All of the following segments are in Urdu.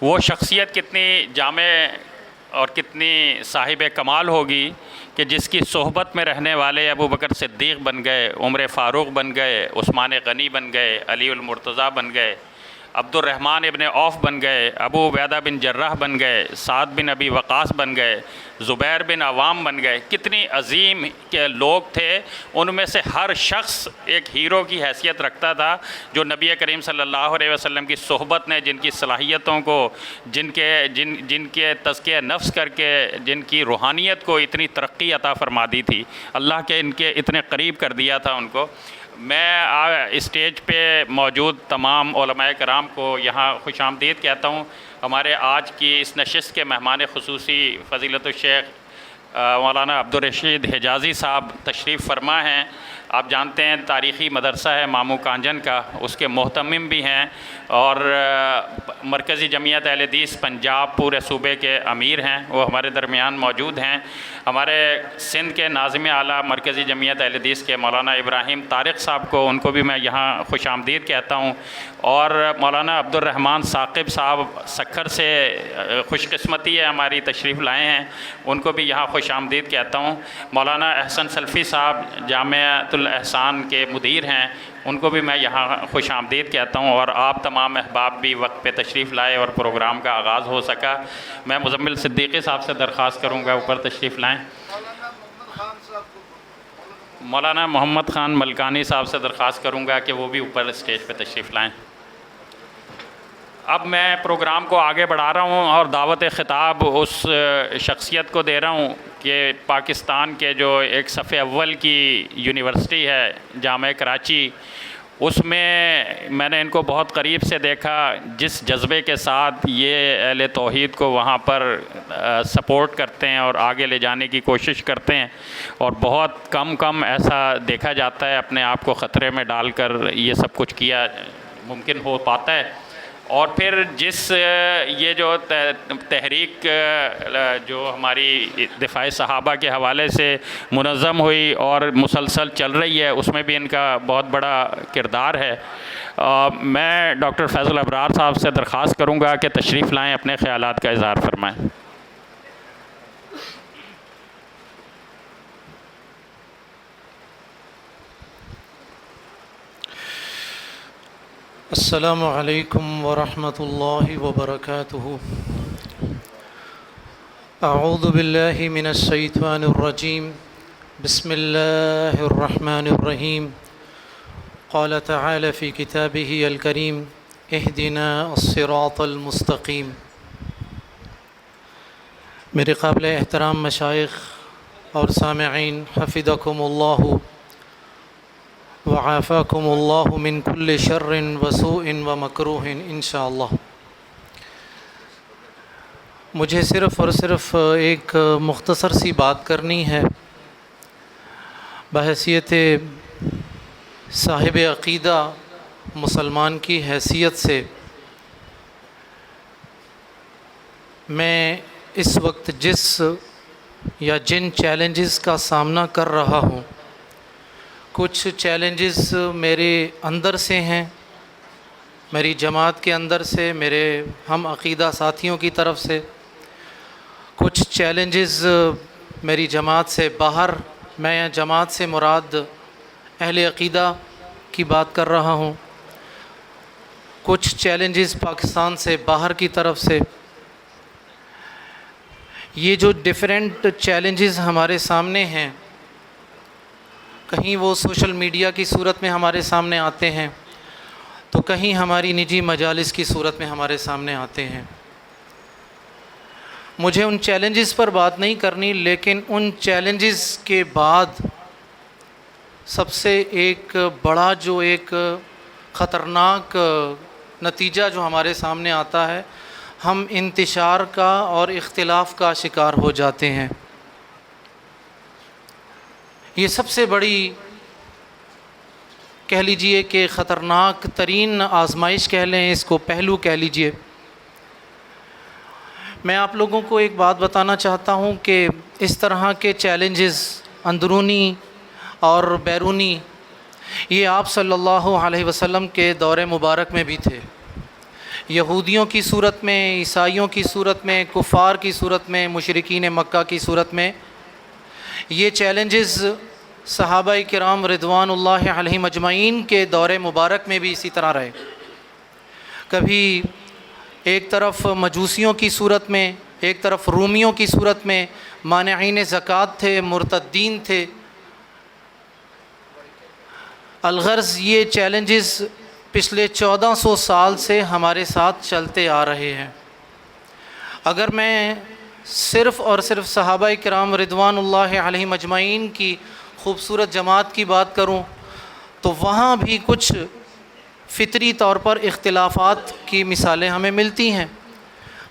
وہ شخصیت کتنی جامع اور کتنی صاحب کمال ہوگی کہ جس کی صحبت میں رہنے والے ابو بکر صدیق بن گئے، عمر فاروق بن گئے، عثمان غنی بن گئے، علی المرتضیٰ بن گئے، عبد الرحمن ابن عوف بن گئے، ابو عبیدہ بن جراح بن گئے، سعد بن ابی وقاص بن گئے، زبیر بن عوام بن گئے۔ کتنی عظیم کے لوگ تھے، ان میں سے ہر شخص ایک ہیرو کی حیثیت رکھتا تھا، جو نبی کریم صلی اللہ علیہ وسلم کی صحبت نے جن کی صلاحیتوں کو، جن کے تزکیہ نفس کر کے جن کی روحانیت کو اتنی ترقی عطا فرما دی تھی، اللہ کے ان کے اتنے قریب کر دیا تھا ان کو۔ میں اسٹیج پہ موجود تمام علماء کرام کو یہاں خوش آمدید کہتا ہوں۔ ہمارے آج کی اس نشست کے مہمان خصوصی فضیلت الشیخ مولانا عبدالرشید حجازی صاحب تشریف فرما ہیں۔ آپ جانتے ہیں تاریخی مدرسہ ہے مامو کانجن کا، اس کے محتمم بھی ہیں، اور مرکزی جمعیت اہل حدیث پنجاب پورے صوبے کے امیر ہیں، وہ ہمارے درمیان موجود ہیں۔ ہمارے سندھ کے ناظم اعلیٰ مرکزی جمعیت اہل حدیث کے مولانا ابراہیم طارق صاحب کو، ان کو بھی میں یہاں خوش آمدید کہتا ہوں، اور مولانا عبد الرحمن ثاقب صاحب سکھر سے خوش قسمتی ہے ہماری تشریف لائے ہیں، ان کو بھی یہاں خوش آمدید کہتا ہوں۔ مولانا احسن سلفی صاحب جامعۃ الاحسان کے مدیر ہیں، ان کو بھی میں یہاں خوش آمدید کہتا ہوں، اور آپ تمام احباب بھی وقت پہ تشریف لائے اور پروگرام کا آغاز ہو سکا۔ میں مزمل صدیقی صاحب سے درخواست کروں گا اوپر تشریف لائیں۔ مولانا محمد خان ملکانی صاحب سے درخواست کروں گا کہ وہ بھی اوپر اسٹیج پہ تشریف لائیں۔ اب میں پروگرام کو آگے بڑھا رہا ہوں اور دعوت خطاب اس شخصیت کو دے رہا ہوں کہ پاکستان کے جو ایک صف اول کی یونیورسٹی ہے جامعہ کراچی، اس میں نے ان کو بہت قریب سے دیکھا، جس جذبے کے ساتھ یہ اہل توحید کو وہاں پر سپورٹ کرتے ہیں اور آگے لے جانے کی کوشش کرتے ہیں، اور بہت کم ایسا دیکھا جاتا ہے اپنے آپ کو خطرے میں ڈال کر یہ سب کچھ کیا ممکن ہو پاتا ہے۔ اور پھر یہ جو تحریک جو ہماری دفاع صحابہ کے حوالے سے منظم ہوئی اور مسلسل چل رہی ہے، اس میں بھی ان کا بہت بڑا کردار ہے۔ میں ڈاکٹر فیض الابرار صاحب سے درخواست کروں گا کہ تشریف لائیں، اپنے خیالات کا اظہار فرمائیں۔ السلام علیکم ورحمۃ اللہ وبرکاتہ۔ اعوذ باللہ من الشیطان الرجیم، بسم اللہ الرحمن الرحیم۔ قال تعالی فی کتابہ الکریم، اہدنا الصراط المستقیم۔ میرے قابل احترام مشائخ اور سامعین، حفظکم اللہ وعافاکم اللہ من کل شر وسوء ومکروہ انشاءاللہ۔ مجھے صرف اور صرف ایک مختصر سی بات کرنی ہے بحیثیت صاحب عقیدہ مسلمان کی حیثیت سے۔ میں اس وقت جن چیلنجز کا سامنا کر رہا ہوں، کچھ چیلنجز میرے اندر سے ہیں، میری جماعت کے اندر سے، میرے ہم عقیدہ ساتھیوں کی طرف سے، کچھ چیلنجز میری جماعت سے باہر، میں جماعت سے مراد اہل عقیدہ کی بات کر رہا ہوں، کچھ چیلنجز پاکستان سے باہر کی طرف سے۔ یہ جو ڈیفرنٹ چیلنجز ہمارے سامنے ہیں، کہیں وہ سوشل میڈیا کی صورت میں ہمارے سامنے آتے ہیں، تو کہیں ہماری نجی مجالس کی صورت میں ہمارے سامنے آتے ہیں۔ مجھے ان چیلنجز پر بات نہیں کرنی، لیکن ان چیلنجز کے بعد سب سے ایک بڑا جو ایک خطرناک نتیجہ جو ہمارے سامنے آتا ہے، ہم انتشار کا اور اختلاف کا شکار ہو جاتے ہیں۔ یہ سب سے بڑی کہہ لیجئے کہ خطرناک ترین آزمائش کہہ لیں اس کو، پہلو کہہ لیجئے۔ میں آپ لوگوں کو ایک بات بتانا چاہتا ہوں کہ اس طرح کے چیلنجز اندرونی اور بیرونی، یہ آپ صلی اللہ علیہ وسلم کے دور مبارک میں بھی تھے، یہودیوں کی صورت میں، عیسائیوں کی صورت میں، کفار کی صورت میں، مشرکین مکہ کی صورت میں۔ یہ چیلنجز صحابہ کرام رضوان اللہ علیہم اجمعین کے دور مبارک میں بھی اسی طرح رہے۔ کبھی ایک طرف مجوسیوں کی صورت میں، ایک طرف رومیوں کی صورت میں مانعین زکوٰۃ تھے، مرتدین تھے۔ الغرض یہ چیلنجز پچھلے 1400 سال سے ہمارے ساتھ چلتے آ رہے ہیں۔ اگر میں صرف اور صرف صحابہ کرام رضوان اللہ علیہم اجمعین کی خوبصورت جماعت کی بات کروں تو وہاں بھی کچھ فطری طور پر اختلافات کی مثالیں ہمیں ملتی ہیں۔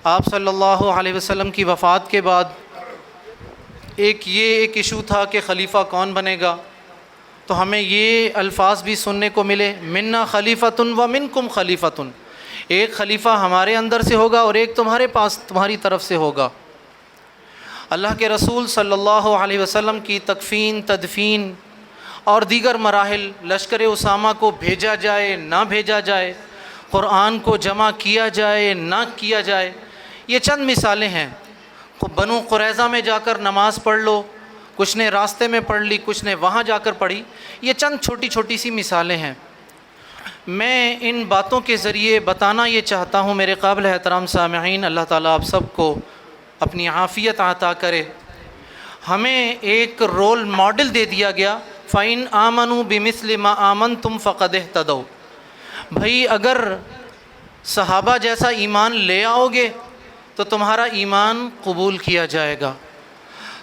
آپ صلی اللہ علیہ وسلم کی وفات کے بعد ایک ایشو تھا کہ خلیفہ کون بنے گا، تو ہمیں یہ الفاظ بھی سننے کو ملے، منا خلیفتن و منکم خلیفتن، ایک خلیفہ ہمارے اندر سے ہوگا اور ایک تمہارے پاس، تمہاری طرف سے ہوگا۔ اللہ کے رسول صلی اللہ علیہ وسلم کی تکفین، تدفین اور دیگر مراحل، لشکر اسامہ کو بھیجا جائے نہ بھیجا جائے، قرآن کو جمع کیا جائے نہ کیا جائے، یہ چند مثالیں ہیں۔ بنو قریظہ میں جا کر نماز پڑھ لو، کچھ نے راستے میں پڑھ لی، کچھ نے وہاں جا کر پڑھی، یہ چند چھوٹی چھوٹی سی مثالیں ہیں۔ میں ان باتوں کے ذریعے بتانا یہ چاہتا ہوں میرے قابل احترام سامعین، اللہ تعالیٰ آپ سب کو اپنی عافیت عطا کرے، ہمیں ایک رول ماڈل دے دیا گیا، فَإِنْ آمَنُوا بِمِثْلِ مَا آمَنْتُمْ فَقَدِ اهْتَدَوْا، بھائی اگر صحابہ جیسا ایمان لے آؤ گے تو تمہارا ایمان قبول کیا جائے گا۔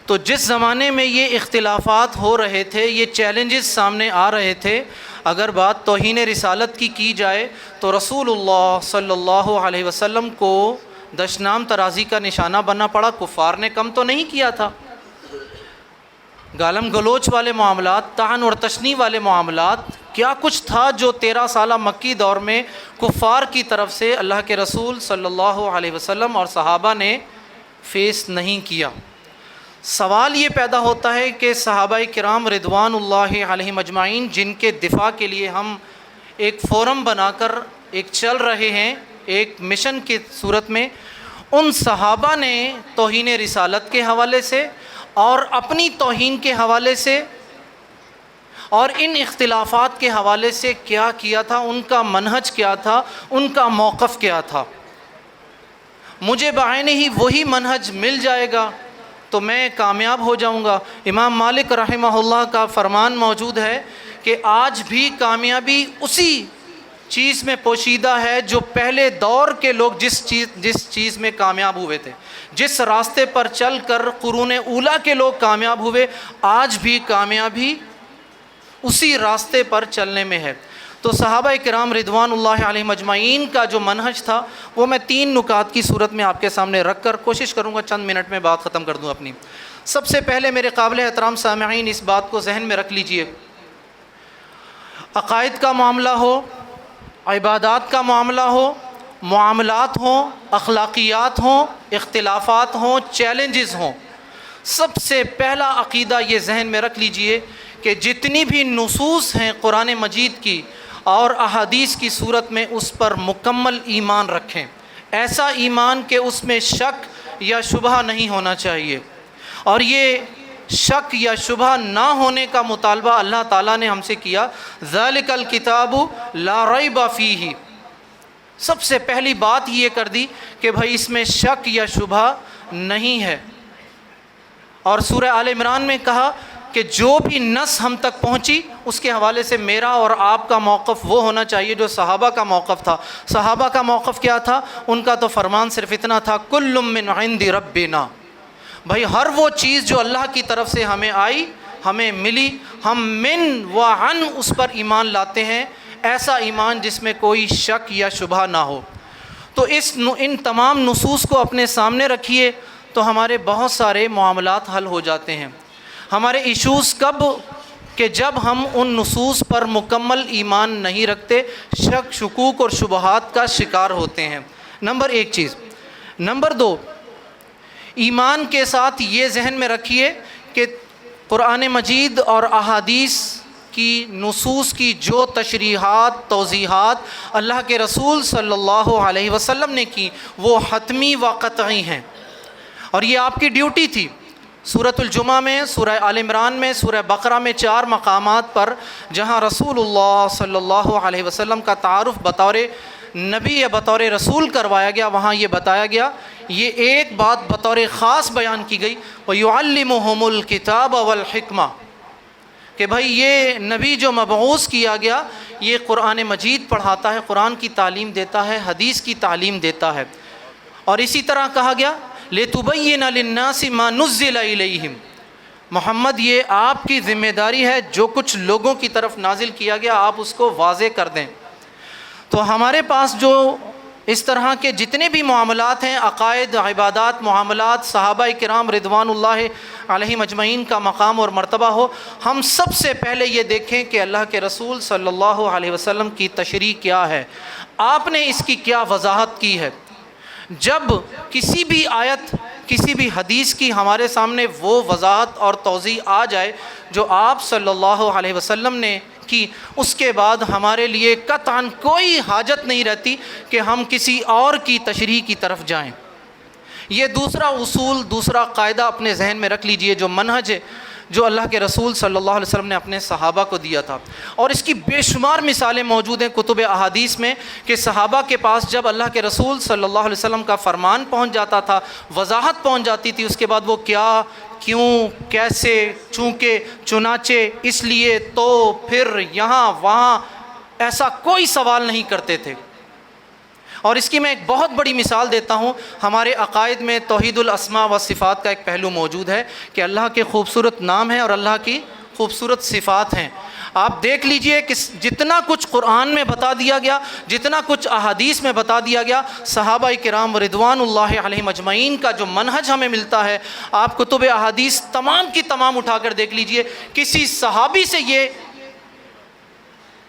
تو جس زمانے میں یہ اختلافات ہو رہے تھے، یہ چیلنجز سامنے آ رہے تھے، اگر بات توہین رسالت کی جائے تو رسول اللہ صلی اللہ علیہ وسلم کو دشنام ترازی کا نشانہ بننا پڑا۔ کفار نے کم تو نہیں کیا تھا، گالم گلوچ والے معاملات، طعن اور تشنیع والے معاملات، کیا کچھ تھا جو 13 سالہ مکی دور میں کفار کی طرف سے اللہ کے رسول صلی اللہ علیہ وسلم اور صحابہ نے فیس نہیں کیا۔ سوال یہ پیدا ہوتا ہے کہ صحابہ کرام رضوان اللہ علیہم اجمعین جن کے دفاع کے لیے ہم ایک فورم بنا کر ایک چل رہے ہیں، ایک مشن کی صورت میں، ان صحابہ نے توہین رسالت کے حوالے سے اور اپنی توہین کے حوالے سے اور ان اختلافات کے حوالے سے کیا کیا تھا، ان کا منہج کیا تھا، ان کا موقف کیا تھا۔ مجھے بعینہ ہی وہی منہج مل جائے گا تو میں کامیاب ہو جاؤں گا۔ امام مالک رحمہ اللہ کا فرمان موجود ہے کہ آج بھی کامیابی اسی چیز میں پوشیدہ ہے جو پہلے دور کے لوگ جس چیز میں کامیاب ہوئے تھے، جس راستے پر چل کر قرون اولیٰ کے لوگ کامیاب ہوئے، آج بھی کامیابی اسی راستے پر چلنے میں ہے۔ تو صحابہ کرام رضوان اللہ علیہ مجمعین کا جو منہج تھا وہ میں 3 نکات کی صورت میں آپ کے سامنے رکھ کر کوشش کروں گا چند منٹ میں بات ختم کر دوں اپنی۔ سب سے پہلے میرے قابل احترام سامعین اس بات کو ذہن میں رکھ لیجئے، عقائد کا معاملہ ہو، عبادات کا معاملہ ہو، معاملات ہوں، اخلاقیات ہوں، اختلافات ہوں، چیلنجز ہوں، سب سے پہلا عقیدہ یہ ذہن میں رکھ لیجئے کہ جتنی بھی نصوص ہیں قرآن مجید کی اور احادیث کی صورت میں اس پر مکمل ایمان رکھیں، ایسا ایمان کہ اس میں شک یا شبہ نہیں ہونا چاہیے۔ اور یہ شک یا شبہ نہ ہونے کا مطالبہ اللہ تعالیٰ نے ہم سے کیا، ذالک الکتاب لا ریب فیہ، سب سے پہلی بات یہ کر دی کہ بھائی اس میں شک یا شبہ نہیں ہے۔ اور سورہ آل عمران میں کہا کہ جو بھی نص ہم تک پہنچی اس کے حوالے سے میرا اور آپ کا موقف وہ ہونا چاہیے جو صحابہ کا موقف تھا۔ صحابہ کا موقف کیا تھا؟ ان کا تو فرمان صرف اتنا تھا، کل من عند ربنا، بھائی ہر وہ چیز جو اللہ کی طرف سے ہمیں آئی، ہمیں ملی، ہم من و عن اس پر ایمان لاتے ہیں، ایسا ایمان جس میں کوئی شک یا شبہ نہ ہو۔ تو ان تمام نصوص کو اپنے سامنے رکھیے تو ہمارے بہت سارے معاملات حل ہو جاتے ہیں۔ ہمارے ایشوز کب کہ جب ہم ان نصوص پر مکمل ایمان نہیں رکھتے، شک، شکوک اور شبہات کا شکار ہوتے ہیں۔ نمبر 1 چیز۔ نمبر 2، ایمان کے ساتھ یہ ذہن میں رکھیے کہ قرآن مجید اور احادیث کی نصوص کی جو تشریحات توضیحات اللہ کے رسول صلی اللہ علیہ وسلم نے کی وہ حتمی و قطعی ہیں، اور یہ آپ کی ڈیوٹی تھی۔ سورۃ الجمعہ میں، سورہ آل عمران میں، سورہ بقرہ میں 4 مقامات پر جہاں رسول اللہ صلی اللہ علیہ وسلم کا تعارف بطور نبی یا بطور رسول کروایا گیا، وہاں یہ بتایا گیا، یہ ایک بات بطور خاص بیان کی گئی، وَيُعَلِّمُهُمُ الْكِتَابَ وَالْحِكْمَةَ، کہ بھائی یہ نبی جو مبعوث کیا گیا یہ قرآن مجید پڑھاتا ہے، قرآن کی تعلیم دیتا ہے، حدیث کی تعلیم دیتا ہے۔ اور اسی طرح کہا گیا لِتُبَيِّنَ لِلنَّاسِ مَا نُزِّلَ إِلَيْهِمْ، محمد یہ آپ کی ذمہ داری ہے، جو کچھ لوگوں کی طرف نازل کیا گیا آپ اس کو واضح کر دیں۔ تو ہمارے پاس جو اس طرح کے جتنے بھی معاملات ہیں، عقائد، عبادات، معاملات، صحابہ کرام رضوان اللہ علیہم اجمعین کا مقام اور مرتبہ ہو، ہم سب سے پہلے یہ دیکھیں کہ اللہ کے رسول صلی اللہ علیہ وسلم کی تشریح کیا ہے، آپ نے اس کی کیا وضاحت کی ہے۔ جب کسی بھی آیت، کسی بھی حدیث کی ہمارے سامنے وہ وضاحت اور توضیح آ جائے جو آپ صلی اللہ علیہ وسلم نے کی، اس کے بعد ہمارے لیے قطعاً کوئی حاجت نہیں رہتی کہ ہم کسی اور کی تشریح کی طرف جائیں۔ یہ دوسرا اصول، دوسرا قاعدہ اپنے ذہن میں رکھ لیجئے، جو منہج ہے جو اللہ کے رسول صلی اللہ علیہ وسلم نے اپنے صحابہ کو دیا تھا، اور اس کی بے شمار مثالیں موجود ہیں کتب احادیث میں کہ صحابہ کے پاس جب اللہ کے رسول صلی اللہ علیہ وسلم کا فرمان پہنچ جاتا تھا، وضاحت پہنچ جاتی تھی، اس کے بعد وہ کیا، کیوں، کیسے، چونکہ، چنانچہ، اس لیے، تو، پھر، یہاں، وہاں، ایسا کوئی سوال نہیں کرتے تھے۔ اور اس کی میں ایک بہت بڑی مثال دیتا ہوں، ہمارے عقائد میں توحید الاسماء و صفات کا ایک پہلو موجود ہے کہ اللہ کے خوبصورت نام ہیں اور اللہ کی خوبصورت صفات ہیں۔ آپ دیکھ لیجئے کہ جتنا کچھ قرآن میں بتا دیا گیا، جتنا کچھ احادیث میں بتا دیا گیا، صحابہ کرام رضوان اللہ علیہم اجمعین کا جو منہج ہمیں ملتا ہے، آپ کتب احادیث تمام کی تمام اٹھا کر دیکھ لیجئے، کسی صحابی سے یہ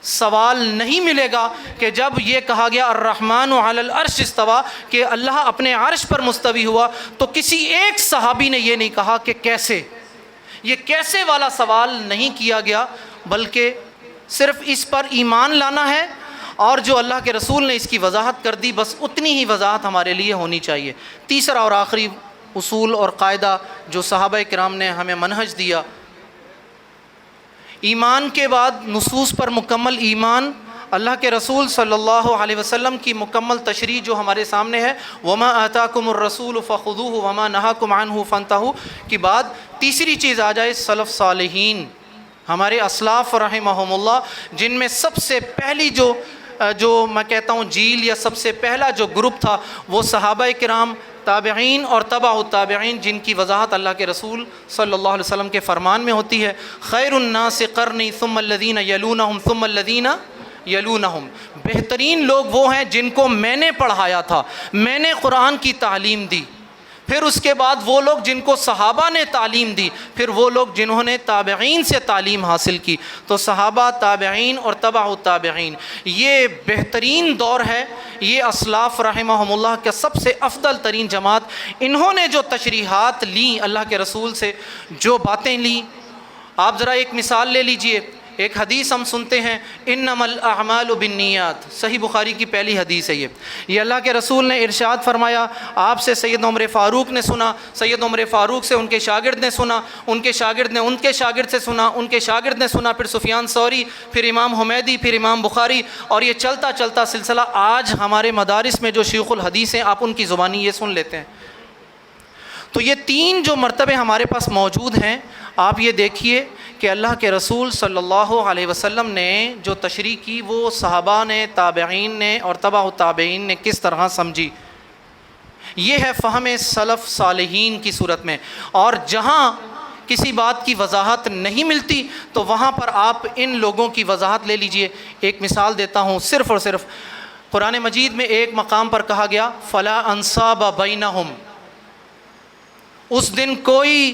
سوال نہیں ملے گا کہ جب یہ کہا گیا الرحمن علی العرش استویٰ، کہ اللہ اپنے عرش پر مستوی ہوا، تو کسی ایک صحابی نے یہ نہیں کہا کہ کیسے، یہ کیسے والا سوال نہیں کیا گیا، بلکہ صرف اس پر ایمان لانا ہے، اور جو اللہ کے رسول نے اس کی وضاحت کر دی بس اتنی ہی وضاحت ہمارے لیے ہونی چاہیے۔ تیسرا اور آخری اصول اور قاعدہ جو صحابہ کرام نے ہمیں منہج دیا، ایمان کے بعد نصوص پر مکمل ایمان، اللہ کے رسول صلی اللہ علیہ وسلم کی مکمل تشریح جو ہمارے سامنے ہے، وما آتاکم الرسول فخذوہ وما نہاکم عنہ فانتہوا، کی بعد تیسری چیز آ جائے سلف صالحین، ہمارے اسلاف رحمہم اللہ، جن میں سب سے پہلی جو میں کہتا ہوں جیل یا سب سے پہلا جو گروپ تھا وہ صحابہ کرام، تابعین اور تبع التابعین، جن کی وضاحت اللہ کے رسول صلی اللہ علیہ وسلم کے فرمان میں ہوتی ہے، خیر الناس قرنی ثم الذین یلونہم ثم الذین یلونہم، بہترین لوگ وہ ہیں جن کو میں نے پڑھایا تھا، میں نے قرآن کی تعلیم دی، پھر اس کے بعد وہ لوگ جن کو صحابہ نے تعلیم دی، پھر وہ لوگ جنہوں نے تابعین سے تعلیم حاصل کی۔ تو صحابہ، تابعین اور تبع التابعین، یہ بہترین دور ہے، یہ اسلاف رحمہم اللہ کا سب سے افضل ترین جماعت، انہوں نے جو تشریحات لیں اللہ کے رسول سے، جو باتیں لیں، آپ ذرا ایک مثال لے لیجئے، ایک حدیث ہم سنتے ہیں انما الاعمال بالنیات، صحیح بخاری کی پہلی حدیث ہے یہ اللہ کے رسول نے ارشاد فرمایا، آپ سے سید عمر فاروق نے سنا، سید عمر فاروق سے ان کے شاگرد نے سنا، ان کے شاگرد نے ان کے شاگرد سے سنا، ان کے شاگرد نے سنا، پھر سفیان ثوری، پھر امام حمیدی، پھر امام بخاری، اور یہ چلتا چلتا سلسلہ آج ہمارے مدارس میں جو شیوخ الحدیث ہیں آپ ان کی زبانی یہ سن لیتے ہیں۔ تو یہ 3 جو مرتبے ہمارے پاس موجود ہیں، آپ یہ دیکھیے کہ اللہ کے رسول صلی اللہ علیہ وسلم نے جو تشریح کی وہ صحابہ نے، تابعین نے اور تبع التابعین نے کس طرح سمجھی، یہ ہے فہم سلف صالحین کی صورت میں۔ اور جہاں کسی بات کی وضاحت نہیں ملتی تو وہاں پر آپ ان لوگوں کی وضاحت لے لیجئے۔ ایک مثال دیتا ہوں، صرف اور صرف قرآن مجید میں ایک مقام پر کہا گیا فلا انصاب بینہم، اس دن کوئی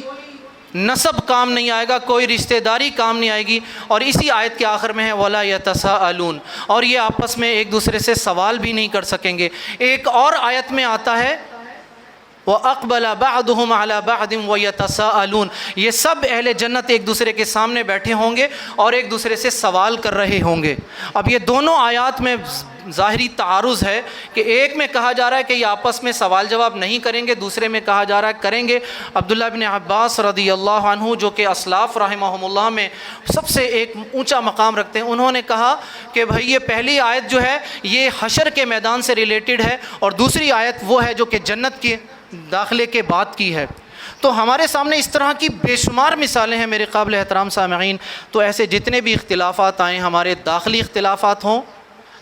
نسب کام نہیں آئے گا، کوئی رشتہ داری کام نہیں آئے گی، اور اسی آیت کے آخر میں ہے ولا یتساءلون، اور یہ آپس میں ایک دوسرے سے سوال بھی نہیں کر سکیں گے۔ ایک اور آیت میں آتا ہے وَأَقْبَلَ بَعْضُهُمْ عَلَى بَعْضٍ وَيَتَسَاءَلُونَ، یہ سب اہل جنت ایک دوسرے کے سامنے بیٹھے ہوں گے اور ایک دوسرے سے سوال کر رہے ہوں گے۔ اب یہ دونوں آیات میں ظاہری تعارض ہے کہ ایک میں کہا جا رہا ہے کہ یہ آپس میں سوال جواب نہیں کریں گے، دوسرے میں کہا جا رہا ہے کریں گے۔ عبداللہ بن عباس رضی اللہ عنہ جو کہ اسلاف رحمہم اللہ میں سب سے ایک اونچا مقام رکھتے ہیں، انہوں نے کہا کہ بھائی یہ پہلی آیت جو ہے یہ حشر کے میدان سے ریلیٹڈ ہے اور دوسری آیت وہ ہے جو کہ جنت کے داخلے کے بعد کی ہے۔ تو ہمارے سامنے اس طرح کی بے شمار مثالیں ہیں میرے قابل احترام سامعین۔ تو ایسے جتنے بھی اختلافات آئیں، ہمارے داخلی اختلافات ہوں،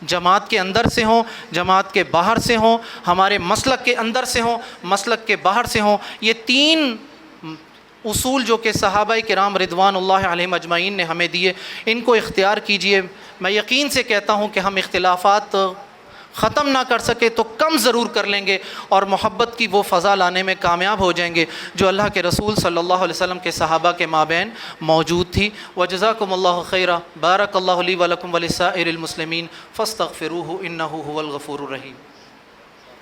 جماعت کے اندر سے ہوں، جماعت کے باہر سے ہوں، ہمارے مسلک کے اندر سے ہوں، مسلک کے باہر سے ہوں، یہ تین اصول جو کہ صحابہ کرام رضوان اللہ علیہم اجمعین نے ہمیں دیے، ان کو اختیار کیجئے۔ میں یقین سے کہتا ہوں کہ ہم اختلافات ختم نہ کر سکے تو کم ضرور کر لیں گے اور محبت کی وہ فضا لانے میں کامیاب ہو جائیں گے جو اللہ کے رسول صلی اللہ علیہ وسلم کے صحابہ کے مابین موجود تھی۔ وجزاکم اللہ خیرا، بارک اللہ لی ولکم ولسائر المسلمین فاستغفروہ انہ هو الغفور الرحیم۔